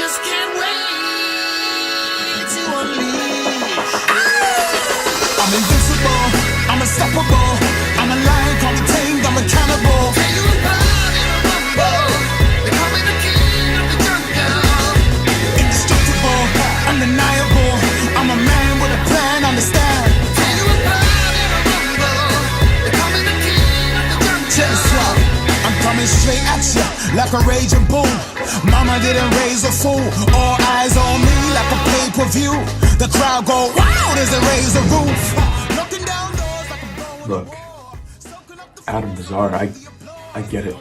just can't wait to unleash. I'm invincible, I'm unstoppable, I'm a lion, call me tamed, I'm a cannibal. Tell you about in a rumble. They call me the king of the jungle. Indestructible, undeniable, I'm a man with a plan, understand. Tell you about in a rumble. They call me the king of the jungle. Check this out, I'm coming straight at ya like a raging bull. Mama didn't raise a fool, all eyes on me like a pay-per-view. The crowd go wild as they raise the roof. Looking down doors like a blow in the Look, wall. Soaking up the Adam Bizarre, I get it.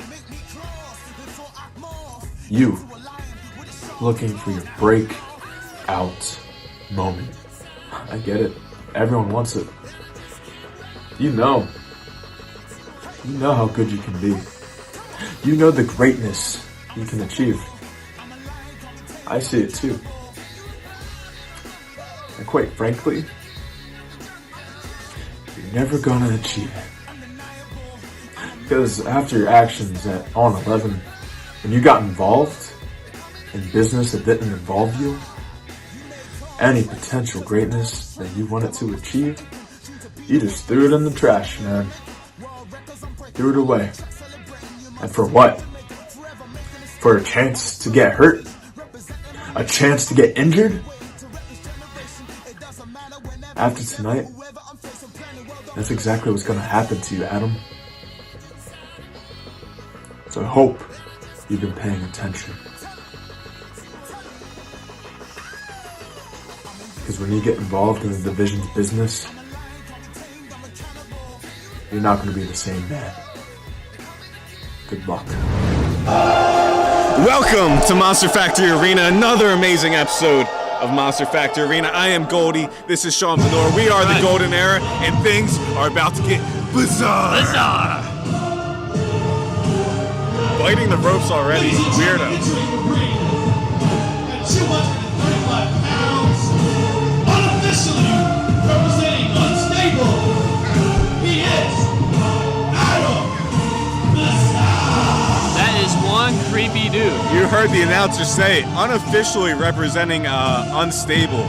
You looking for your breakout moment. I get it. Everyone wants it. You know how good you can be. You know the greatness you can achieve. I see it too. And quite frankly, you're never gonna achieve it. Because after your actions on 11, when you got involved in business that didn't involve you, any potential greatness that you wanted to achieve, you just threw it in the trash, man. Threw it away. And for what? For a chance to get hurt? A chance to get injured? After tonight, that's exactly what's going to happen to you, Adam. So I hope you've been paying attention. Because when you get involved in the division's business, you're not going to be the same man. Good luck. Welcome to Monster Factory Arena, another amazing episode of Monster Factory Arena. I am Goldie, this is Sean Venor. We are the Golden Era, and things are about to get bizarre. Biting the ropes already, weirdo. Unofficially representing Unstable, he is Adam Bizarre. That is one creepy dude. You heard the announcer say, unofficially representing Unstable.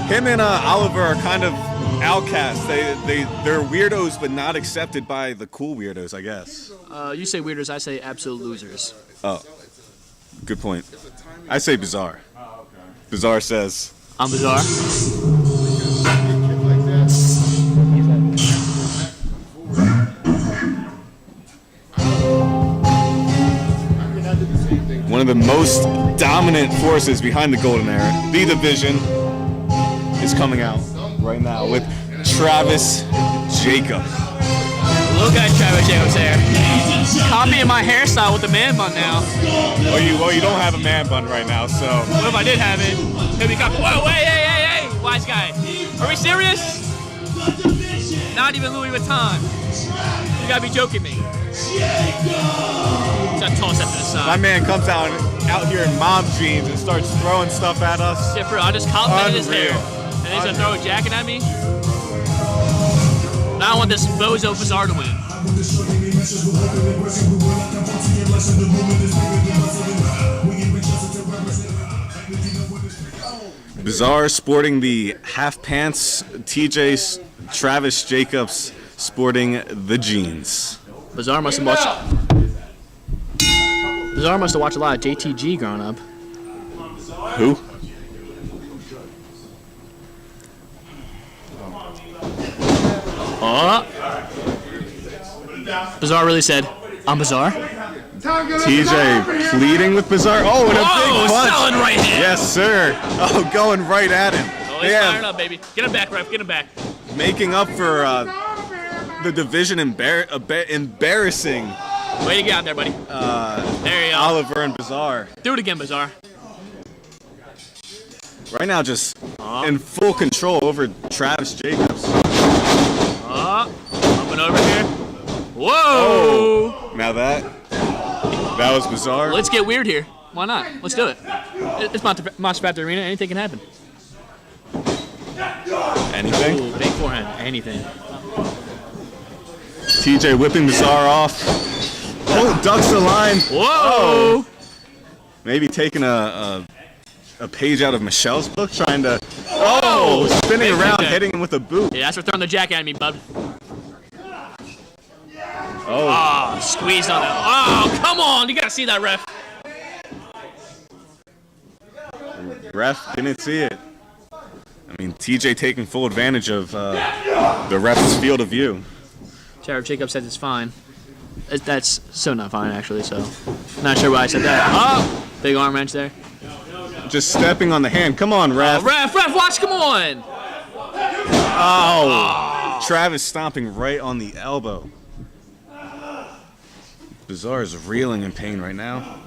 Him and Oliver are kind of outcasts. They're weirdos, but not accepted by the cool weirdos, I guess. You say weirders, I say absolute losers. Oh, good point. I say bizarre. Bizarre says, I'm Bizarre. one of the most dominant forces behind the Golden Era, the Division, is coming out right now with Travis Jacob. Look at Travis Jacobs there. Copying my hairstyle with the man bun now. Well, you don't have a man bun right now, so. What if I did have it? He'll be copying. Whoa, hey, wise guy. Are we serious? Not even Louis Vuitton. You gotta be joking me. Just toss that to the side. My man comes out here in mom jeans and starts throwing stuff at us. Yeah, bro, I just complimented his hair. And he's gonna throw a jacket at me? Now I want this bozo Bizarre to win. Bizarre sporting the half pants, TJ's Travis Jacobs sporting the jeans. Bizarre must have watched a lot of JTG growing up. Who? Bizarre really said, I'm Bizarre? TJ pleading with Bizarre. Oh, and a big punch. Selling right hand. Yes, sir. Oh, going right at him. Oh, he's firing up, baby. Get him back, ref. Get him back. Making up for the division embarrassing. Way to get out there, buddy. There you go. Oliver and Bizarre. Do it again, Bizarre. Right now, just in full control over Travis Jacobs. Coming over here. Whoa! Oh, now that was Bizarre. Let's get weird here. Why not? Let's do it. It's Monster Factory Arena. Anything can happen. Anything? Ooh, big forehand. Anything. TJ whipping Bizarre off. Oh, ducks the line. Whoa! Maybe taking a a page out of Michelle's book, trying to spinning around, hitting him with a boot. Yeah, that's for throwing the jack at me, bud. Oh, Squeezed on it. Oh, come on. You got to see that, ref. ref didn't see it. I mean, TJ taking full advantage of the ref's field of view. Jared Jacobs says it's fine. That's so not fine, actually, so not sure why I said that. Oh, big arm wrench there. Just stepping on the hand. Come on, ref. Ref, watch, come on. Oh, Travis stomping right on the elbow. Bizarre is reeling in pain right now.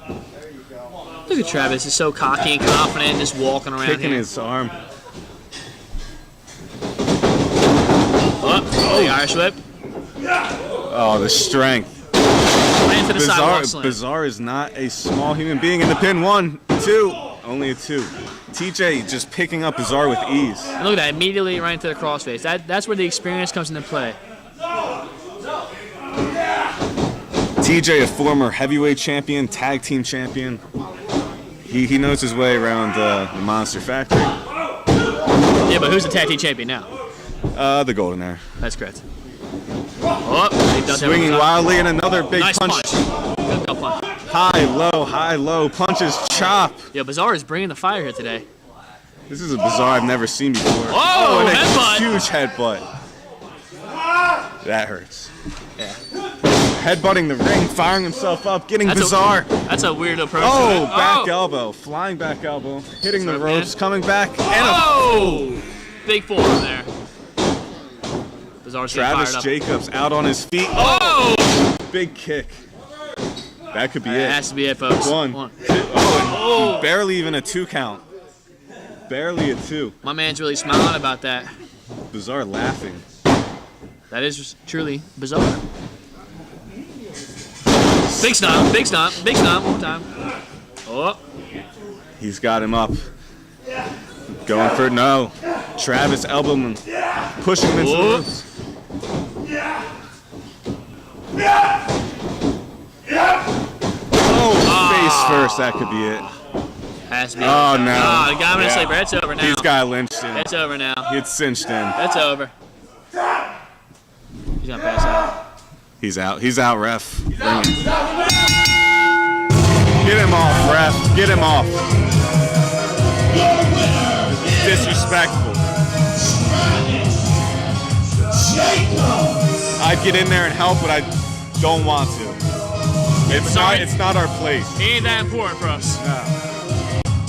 Look at Travis, he's so cocky and confident, just walking around Kicking here. his arm. Oh, the Irish whip. Oh, the strength. Right into the sidewalk slam. Bizarre is not a small human being in the pin. 1, 2, only a 2. TJ just picking up Bizarre with ease. And look at that, immediately right into the crossface. That's where the experience comes into play. TJ, a former heavyweight champion, tag team champion. He knows his way around the Monster Factory. Yeah, but who's the tag team champion now? The Golden Era. That's correct. Oh, he does Swinging wildly and another big nice punch. Good go punch. High, low, punches, chop. Yeah, Bizarre is bringing the fire here today. This is a Bizarre I've never seen before. Oh, and a headbutt. huge headbutt. That hurts. Yeah. Headbutting the ring, firing himself up, getting Bizarre. That's a weird approach. Oh, back elbow, flying back elbow, hitting the ropes, coming back, and big forearm there. Bizarre's getting Travis fired up. Jacobs out on his feet. Oh! Big kick. That could be That it. has to be it, folks. 1, 2. Oh, and barely even a 2 count. Barely a 2. My man's really smiling about that. Bizarre laughing. That is truly Bizarre. Big stomp, big stomp, big stomp. One time. Oh. He's got him up. Going for no. Travis elbowing him, pushing him into the ropes. Oh, face first. That could be it. Has to be. Oh, no. Oh, the guy in the sleeper. It's over now. He's got lynched in. It's over now. It's cinched in. It's over. He's gonna pass out. He's out. He's out, ref. Bring it. Get him off, ref. Get him off. Disrespectful. I'd get in there and help, but I don't want to. It's not our place. He ain't that important for us.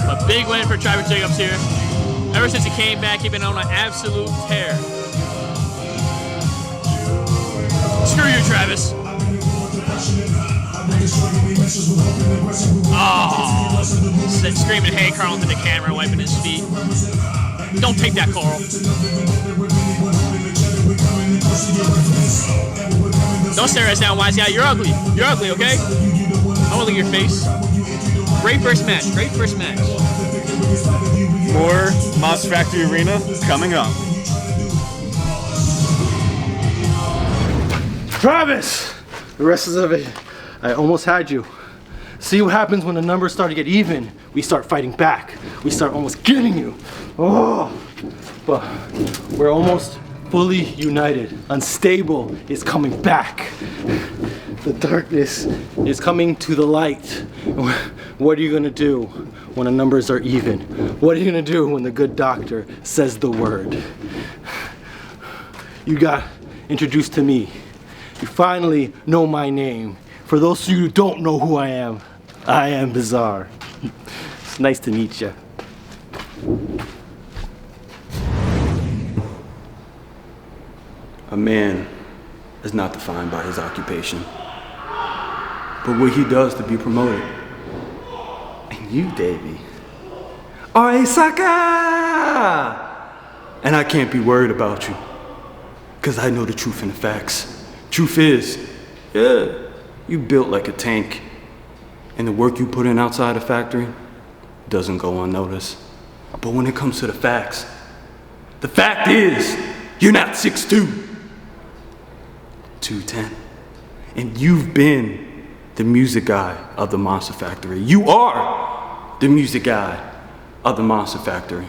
But big win for Travis Jacobs here. Ever since he came back, he's been on an absolute tear. Screw you, Travis. Oh, screaming "Hey, Carl" into the camera, wiping his feet. Don't take that, Carl. Don't stare at us down, wise guy. You're ugly. You're ugly, okay? I want to look at your face. Great first match. Great first match. More Monster Factory Arena coming up. Travis! The rest of it, I almost had you. See what happens when the numbers start to get even. We start fighting back. We start almost getting you. Oh! But we're almost fully united. Unstable is coming back. The darkness is coming to the light. What are you gonna do when the numbers are even? What are you gonna do when the good doctor says the word? You got introduced to me. You finally know my name. For those of you who don't know who I am Bizarre. It's nice to meet you. A man is not defined by his occupation, but what he does to be promoted. And you, Davey, are a sucker! And I can't be worried about you, because I know the truth and the facts. Truth is, you built like a tank, and the work you put in outside the factory doesn't go unnoticed. But when it comes to the facts, the fact is, you're not 6'2", 210. And you've been the music guy of the Monster Factory. You are the music guy of the Monster Factory.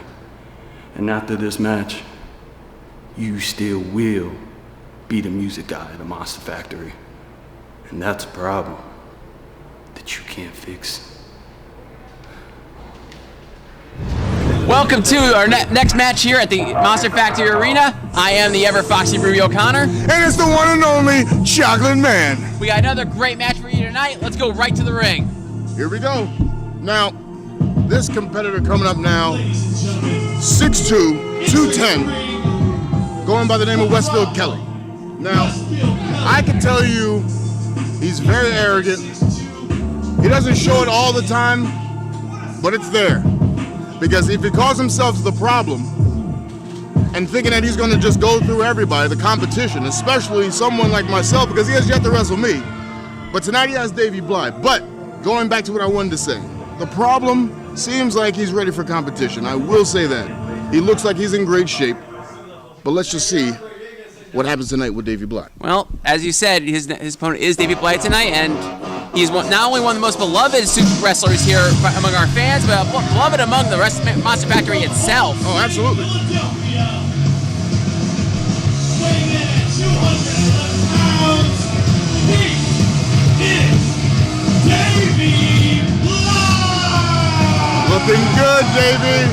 And after this match, you still will be the music guy at the Monster Factory. And that's a problem that you can't fix. Welcome to our next match here at the Monster Factory Arena. I am the ever foxy Ruby O'Connor. And it's the one and only Chocolate Man. We got another great match for you tonight. Let's go right to the ring. Here we go. Now, this competitor coming up now, 6'2", 210, going by the name of Westfield Kelly. Now, I can tell you he's very arrogant. He doesn't show it all the time, but it's there. Because if he calls himself the problem and thinking that he's going to just go through everybody, the competition, especially someone like myself, because he has yet to wrestle me, but tonight he has Davey Bly. But going back to what I wanted to say, the problem seems like he's ready for competition. I will say that. He looks like he's in great shape, but let's just see what happens tonight with Davey Bly. Well, as you said, his opponent is Davey Bly tonight, and he's not only one of the most beloved super wrestlers here among our fans, but beloved among the rest of Monster Factory itself. Oh, absolutely. Weighing in at 211 pounds, he is Davey Bly. Looking good, Davey.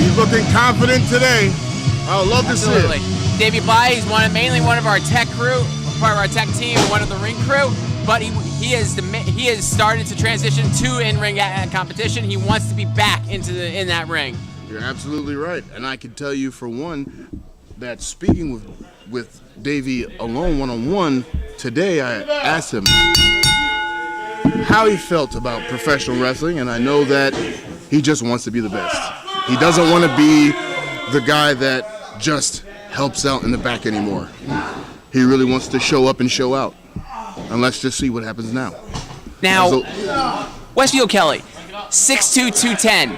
He's looking confident today. I would love to see Absolutely. it. Davey Bly is mainly one of our tech crew, part of our tech team, and one of the ring crew. But he has started to transition to in-ring competition. He wants to be back in that ring. You're absolutely right, and I can tell you for one that speaking with Davey alone, one-on-one today, I asked him how he felt about professional wrestling, and I know that he just wants to be the best. He doesn't want to be the guy that just helps out in the back anymore. He really wants to show up and show out. And let's just see what happens now. Now, Westfield Kelly, 6'2", 210.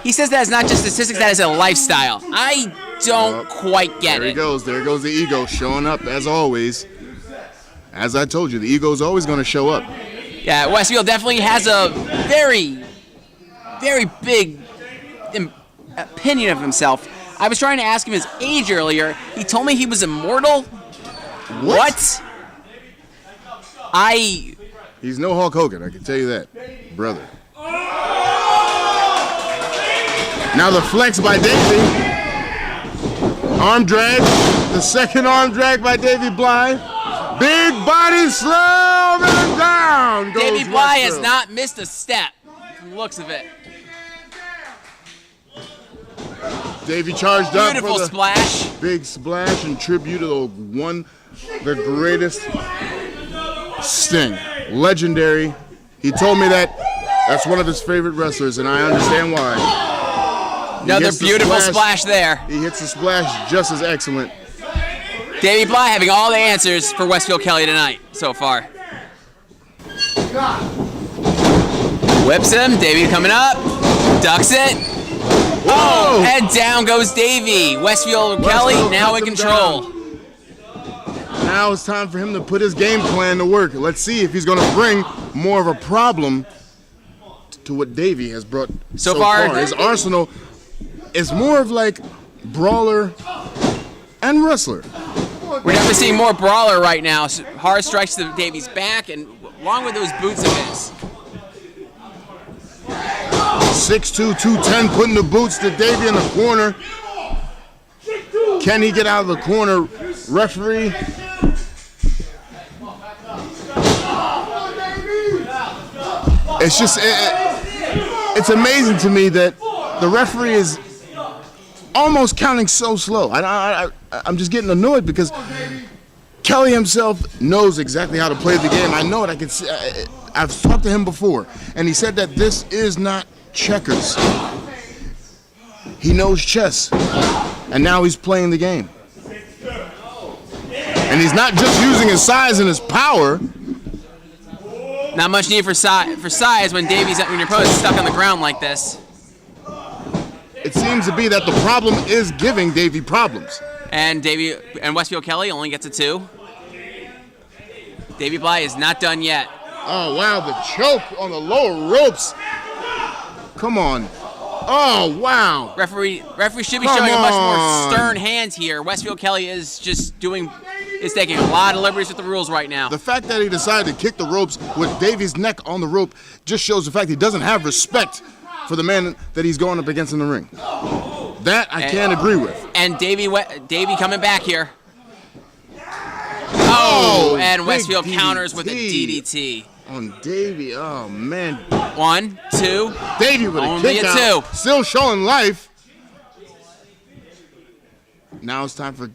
He says that is not just statistics, that is a lifestyle. I don't quite get it. There goes the ego showing up as always. As I told you, the ego is always going to show up. Yeah, Westfield definitely has a very, very big opinion of himself. I was trying to ask him his age earlier. He told me he was immortal. What? He's no Hulk Hogan, I can tell you that, brother. Now the flex by Davey. Arm drag. The second arm drag by Davey Bly. Big body slam and down goes Davey Bly has Westfield. not missed a step from the looks of it. Davey charged up Beautiful for the splash. big splash in tribute to the greatest Sting. Legendary. He told me that's one of his favorite wrestlers, and I understand why. Another beautiful splash there. He hits the splash just as excellent. Davey Bly having all the answers for Westfield Kelly tonight so far. Whips him. Davey coming up. Ducks it. Oh, and down goes Davey. Westfield Kelly now in control. Now it's time for him to put his game plan to work. Let's see if he's going to bring more of a problem to what Davey has brought so far. His arsenal is more of like brawler and wrestler. We're definitely seeing more brawler right now. So hard strikes to Davey's back, and along with those boots of his. 6'2", 210, putting the boots to Davey in the corner. Can he get out of the corner? Referee. It's just, it's amazing to me that the referee is almost counting so slow. I'm just getting annoyed because Kelly himself knows exactly how to play the game. I know it. I can see. I've talked to him before, and he said that this is not checkers. He knows chess, and now he's playing the game. And he's not just using his size and his power. Not much need for size when your opponent's stuck on the ground like this. It seems to be that the problem is giving Davey problems. And Westfield Kelly only gets a 2. Davey Bly is not done yet. Oh wow, the choke on the lower ropes. Come on. Oh, wow. Referee should be Come showing a much more on. stern hand here. Westfield Kelly is just taking a lot of liberties with the rules right now. The fact that he decided to kick the ropes with Davey's neck on the rope just shows the fact he doesn't have respect for the man that he's going up against in the ring. That I can't agree with. And Davey coming back here. Oh, and big Westfield DDT. counters with a DDT. On Davey, oh man. 1, 2. Davey with a Only kick a out. 2. Still showing life. Now it's time for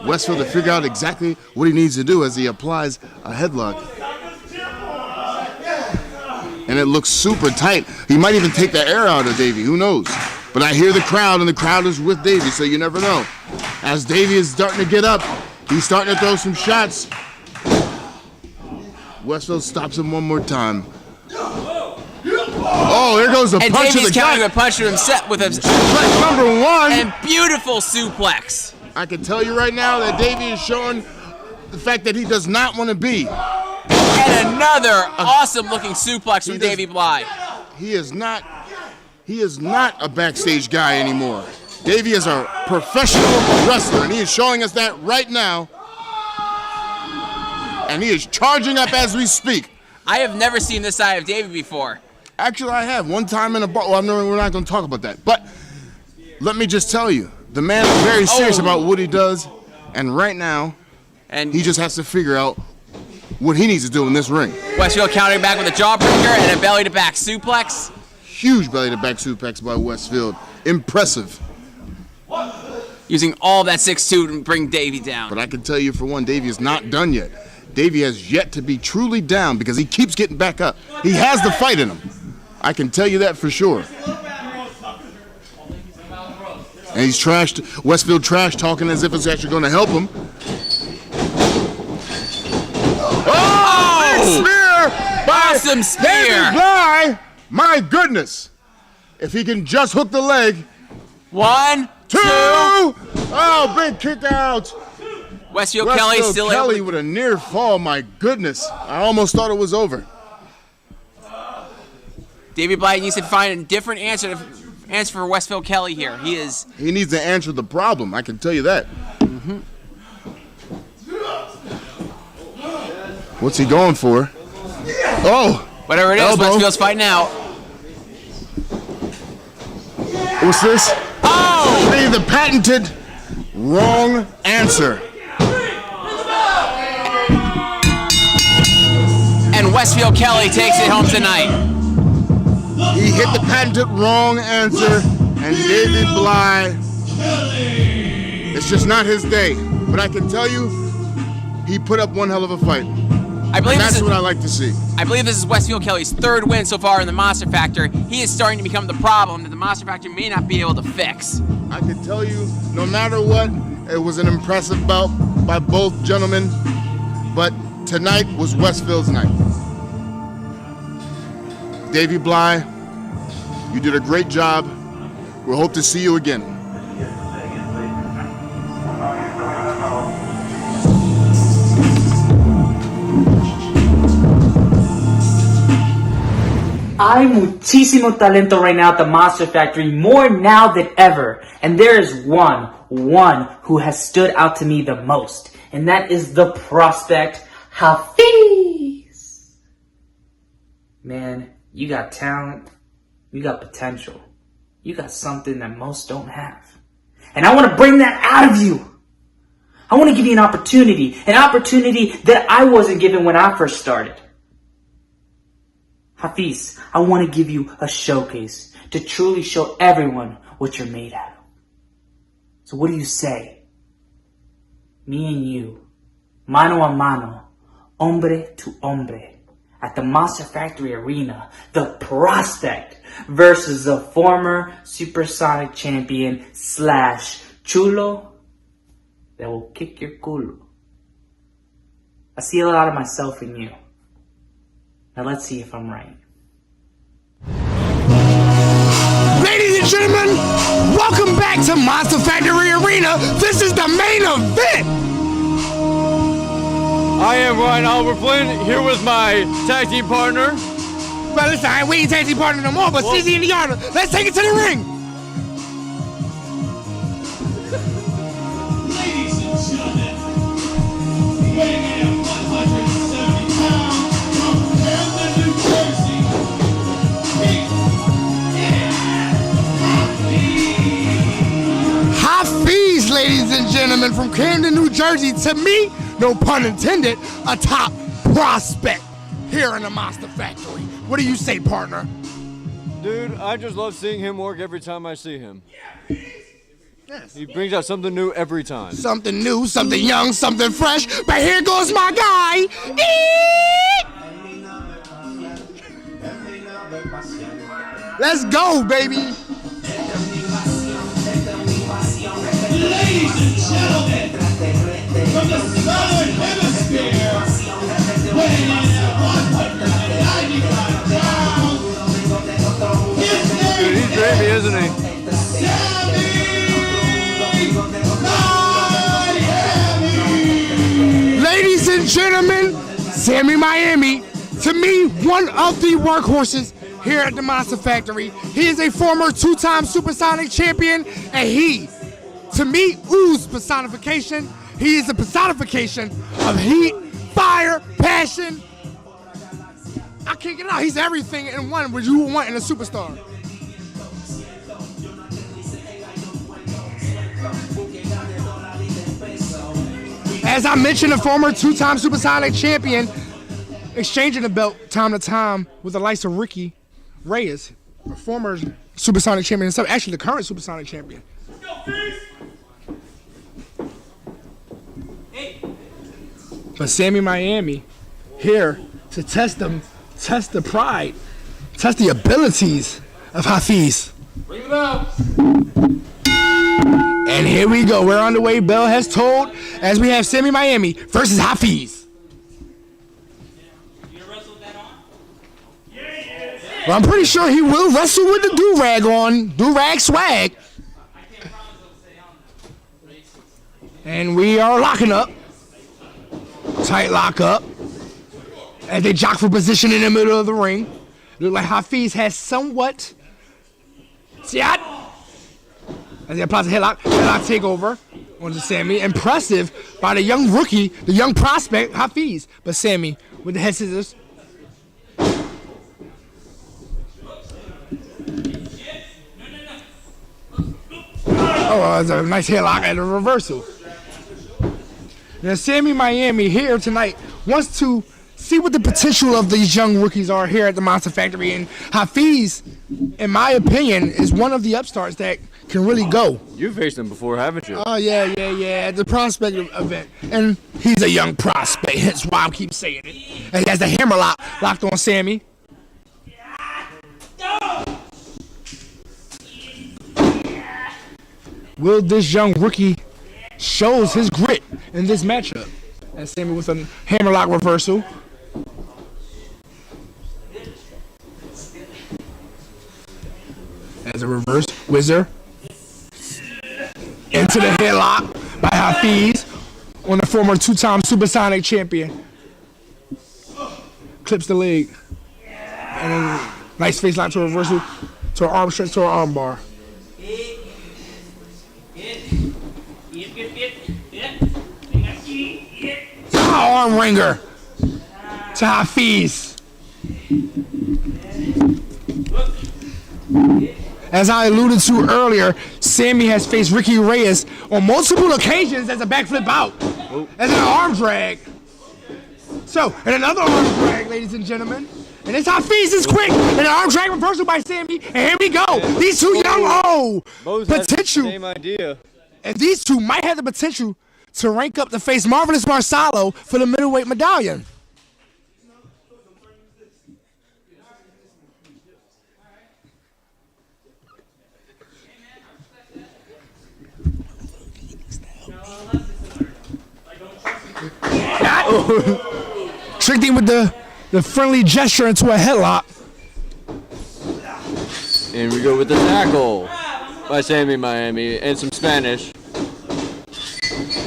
Westfield to figure out exactly what he needs to do as he applies a headlock. And it looks super tight. He might even take the air out of Davey, who knows? But I hear the crowd, and the crowd is with Davey, so you never know. As Davey is starting to get up, he's starting to throw some shots. Westfield stops him one more time. Oh, here goes the And punch Davey's of the counting guy. a punch to himself with a Suplex number 1. and beautiful suplex. I can tell you right now that Davey is showing the fact that he does not want to be. And another awesome-looking suplex from He does- Davey Bly. He is not a backstage guy anymore. Davey is a professional wrestler, and he is showing us that right now. And he is charging up as we speak. I have never seen this side of Davey before. Actually, I have. One time in a bar. Well, we're not going to talk about that. But let me just tell you, the man is very serious about what he does. And right now, And he just has to figure out what he needs to do in this ring. Westfield countering back with a jawbreaker and a belly-to-back suplex. Huge belly-to-back suplex by Westfield. Impressive. Using all that 6'2" to bring Davey down. But I can tell you for one, Davey is not done yet. Davey has yet to be truly down because he keeps getting back up. He has the fight in him. I can tell you that for sure. And he's Westfield trash talking as if it's actually going to help him. Oh! Big spear! Awesome spear! Davey Bly! My goodness! If he can just hook the leg. 1, 2! Oh, big kick out! Westfield Kelly still able Kelly to... with a near fall, my goodness. I almost thought it was over. Davey Bly needs to find a different answer for Westfield Kelly here. He needs to answer the problem, I can tell you that. Mm-hmm. What's he going for? Oh! Whatever it is, elbow. Westfield's fighting out. What's this? Oh! The patented wrong answer. And Westfield Kelly takes it home tonight. He hit the patented wrong answer, and Davey Bly, it's just not his day. But I can tell you, he put up one hell of a fight. I believe That's what I like to see. I believe this is Westfield Kelly's 3rd win so far in the Monster Factor. He is starting to become the problem that the Monster Factor may not be able to fix. I can tell you, no matter what, it was an impressive bout by both gentlemen, but tonight was Westfield's night. Davey Bly, you did a great job. We'll hope to see you again. Hay muchísimo talento right now at the Monster Factory, more now than ever. And there is one who has stood out to me the most. And that is the prospect, Hafiz. Man, you got talent, you got potential, you got something that most don't have. And I want to bring that out of you. I want to give you an opportunity that I wasn't given when I first started. Hafiz, I want to give you a showcase to truly show everyone what you're made out of. So what do you say? Me and you, mano a mano, hombre to hombre, at the Monster Factory Arena, the prospect versus the former Supersonic champion / chulo that will kick your culo. I see a lot of myself in you. Now let's see if I'm right. Ladies and gentlemen, welcome back to Monster Factory Arena. This is the main event. I am Ryan Albert Flynn, here with my tag team partner, But listen, we ain't tag team partner no more, but CZ and Deanna, let's take it to the ring. Ladies and gentlemen, weighing in at 170 pounds from Camden, New Jersey, he is Hafiz, ladies and gentlemen, from Camden, New Jersey. To me, no pun intended, a top prospect here in the Monster Factory. What do you say, partner? Dude, I just love seeing him work every time I see him. Yes. He brings out something new every time. Something new, something young, something fresh. But here goes my guy. Let's go, baby. Ladies and gentlemen, from the Southern Hemisphere, weighing in at 195 pounds, his name Dude, he's dreamy, isn't he? Sami Miami. Ladies and gentlemen, Sami Miami, to me, one of the workhorses here at the Monster Factory. He is a former two-time Supersonic champion, and he, to me, oozes personification. He is a personification of heat, fire, passion. I can't get it out. He's everything in one what you would want in a superstar. As I mentioned, a former two-time Supersonic champion, exchanging the belt time to time with the likes of Ricky Reyes, a former Supersonic champion, and actually the current Supersonic champion. But Sami Miami here to test the pride, test the abilities of Hafiz. Bring it up. And here we go. We're on the way. Bell has told as we have Sami Miami versus Hafiz. Well, I'm pretty sure he will wrestle with the do-rag on. Do-rag swag. And we are locking up. Tight lock up. As they jock for position in the middle of the ring. Look like Hafiz has somewhat. See that? As he applies a headlock takeover onto Sami. Impressive by the young rookie, the young prospect, Hafiz. But Sami with the head scissors. Oh, it's a nice headlock and a reversal. Now, Sami Miami here tonight wants to see what the potential of these young rookies are here at the Monster Factory. And Hafiz, in my opinion, is one of the upstarts that can really go. You've faced him before, haven't you? Oh, yeah, at the prospect event. And he's a young prospect, hence why I keep saying it. And he has the hammer locked on Sami. Will this young rookie shows his grit in this matchup? And Sami with a hammerlock reversal. As a reverse whizzer. Into the headlock by Hafiz on the former two-time Supersonic champion. Clips the leg. And then nice face lock to a reversal to an arm stretch to an arm bar. Arm wringer to Hafiz. As I alluded to earlier, Sami has faced Ricky Reyes on multiple occasions as a backflip out, as an arm drag. So, and another arm drag, ladies and gentlemen. And this Hafiz is quick, and an arm drag reversal by Sami. And here we go. These two young, potential. Same idea. And these two might have the potential to rank up to face Marvelous Marsalo for the middleweight medallion. Tricked him with the friendly gesture into a headlock. And we go with the tackle by Sami Miami and some Spanish.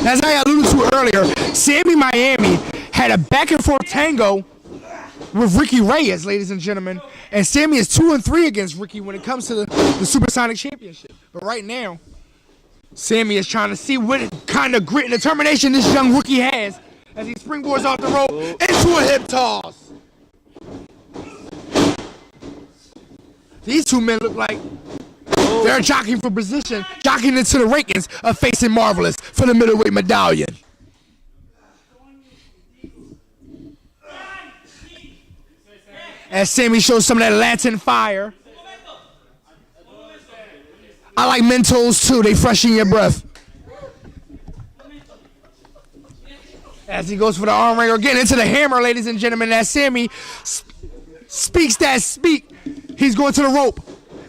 As I alluded to earlier, Sami Miami had a back and forth tango with Ricky Reyes, ladies and gentlemen. And Sami is 2-3 against Ricky when it comes to the Supersonic Championship. But right now, Sami is trying to see what kind of grit and determination this young rookie has as he springboards off the rope into a hip toss. These two men look like they're jockeying for position, jockeying into the rankings of facing Marvelous for the middleweight medallion. As Sami shows some of that Latin fire. I like Mentos too, they freshen your breath. As he goes for the arm wringer, getting into the hammer, ladies and gentlemen, as Sami speaks that speak, he's going to the rope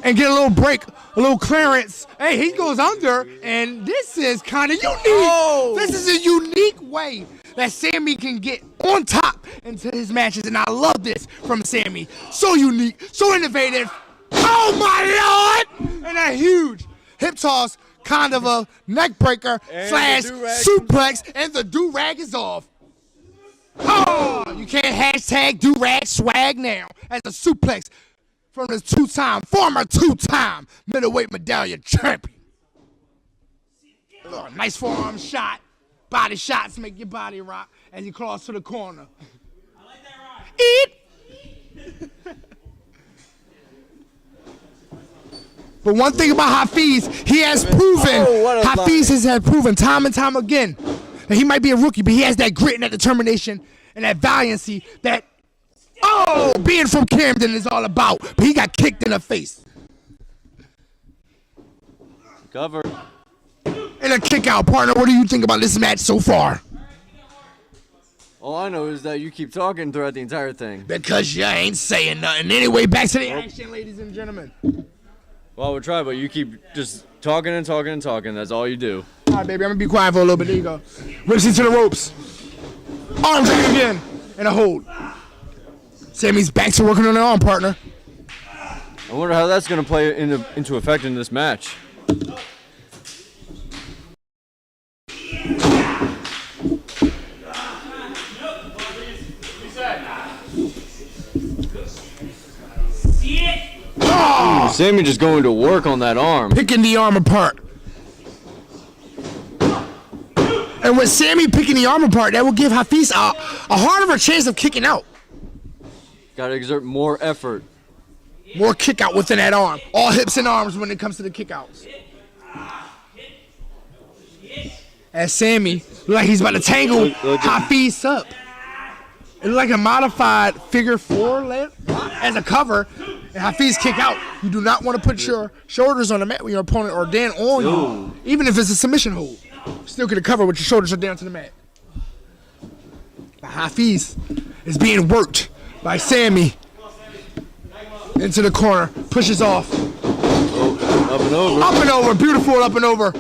and get a little break, a little clearance. Hey, he goes under, and this is kind of unique. Oh. This is a unique way that Sami can get on top into his matches, and I love this from Sami. So unique, so innovative. Oh my Lord! And a huge hip toss, kind of a neck breaker slash suplex, and the do-rag is off. Oh, you can't hashtag do-rag swag now as a suplex from the former two-time middleweight medallion champion. Oh, nice forearm shot. Body shots make your body rock as he crawls to the corner. I like that rock. Eat! But one thing about Hafiz, he has proven, Hafiz has proven time and time again that he might be a rookie, but he has that grit and that determination and that valiancy that, being from Camden is all about. But he got kicked in the face. Cover. And a kick out, partner. What do you think about this match so far? All I know is that you keep talking throughout the entire thing. Because you ain't saying nothing. Anyway, back to the action, ladies and gentlemen. Well, I would try, but you keep just talking and talking and talking. That's all you do. All right, baby, I'm going to be quiet for a little bit. There you go. Rips into the ropes. Arm drag again. And a hold. Sami's back to working on the arm, partner. I wonder how that's going to play into effect in this match. Sami just going to work on that arm. Picking the arm apart. And with Sami picking the arm apart, that will give Hafiz a harder chance of kicking out. Got to exert more effort. More kick out within that arm. All hips and arms when it comes to the kick outs. As Sami look like he's about to tangle Hafiz up. It looks like a modified figure four layup as a cover. And Hafiz kick out. You do not want to put your shoulders on the mat when your opponent are down on you. Even if it's a submission hold. Still get a cover with your shoulders are down to the mat. But Hafiz is being worked by Sami. Into the corner. Pushes off. Up and over. Up and over. Beautiful up and over.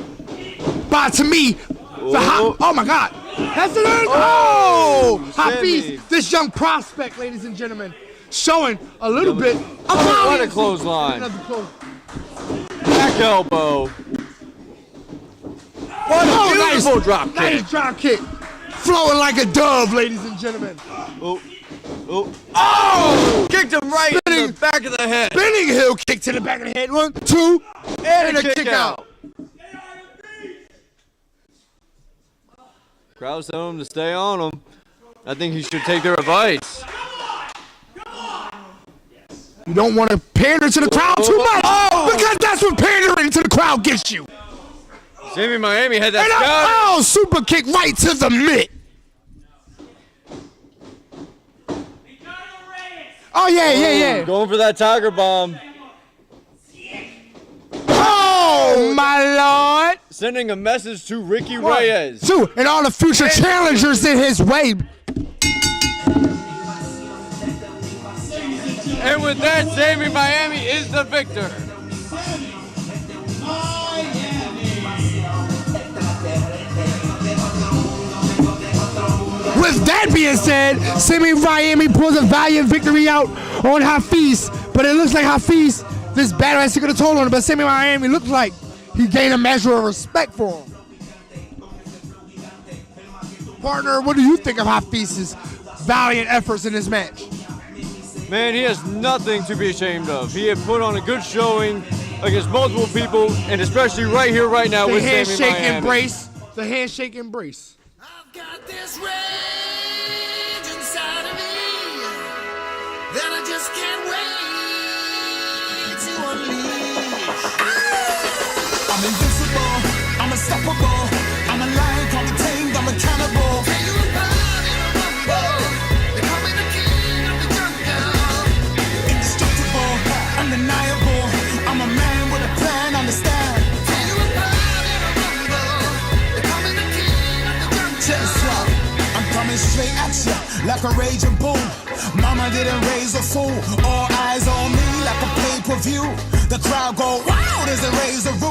By to me. Oh my God. That's it. Hafiz, this young prospect, ladies and gentlemen, showing a little bit of what a clothesline. Back elbow. What a beautiful drop kick. Nice drop kick. Flowing like a dove, ladies and gentlemen. Kicked him right in the back of the head. Spinning heel kick to the back of the head. 1, 2, and a kick out. Crowd's telling him to stay on him. I think he should take their advice. You don't want to pander to the crowd too much because that's what pandering to the crowd gets you. Sami Miami had that scout. Super kick right to the mitt. Oh, yeah. Going for that tiger bomb. Oh, my Lord. Sending a message to Ricky Reyes. 2, and all the future challengers in his way. And with that, Sami Miami is the victor. With that being said, Sami Miami pulls a valiant victory out on Hafiz. But it looks like Hafiz, this battle has taken a toll on him. But Sami Miami looks like he gained a measure of respect for him. Partner, what do you think of Hafiz's valiant efforts in this match? Man, he has nothing to be ashamed of. He had put on a good showing against multiple people, and especially right here, right now The with Sami handshake Miami. embrace. The handshake embrace. I've got this rage inside of me that I just can't wait to unleash. I'm invincible, I'm unstoppable, I'm a lion, can't be tamed, I'm a cannibal. Can you run in a rumble? They call me the king of the jungle. Indestructible, undeniable, I'm a man with a plan, understand. Can you run in a rumble? They call me the king of the jungle. Check this out, I'm coming straight at ya like a raging bull. Mama didn't raise a fool, all eyes on me like a pay-per-view. The crowd go wild as they raise the roof.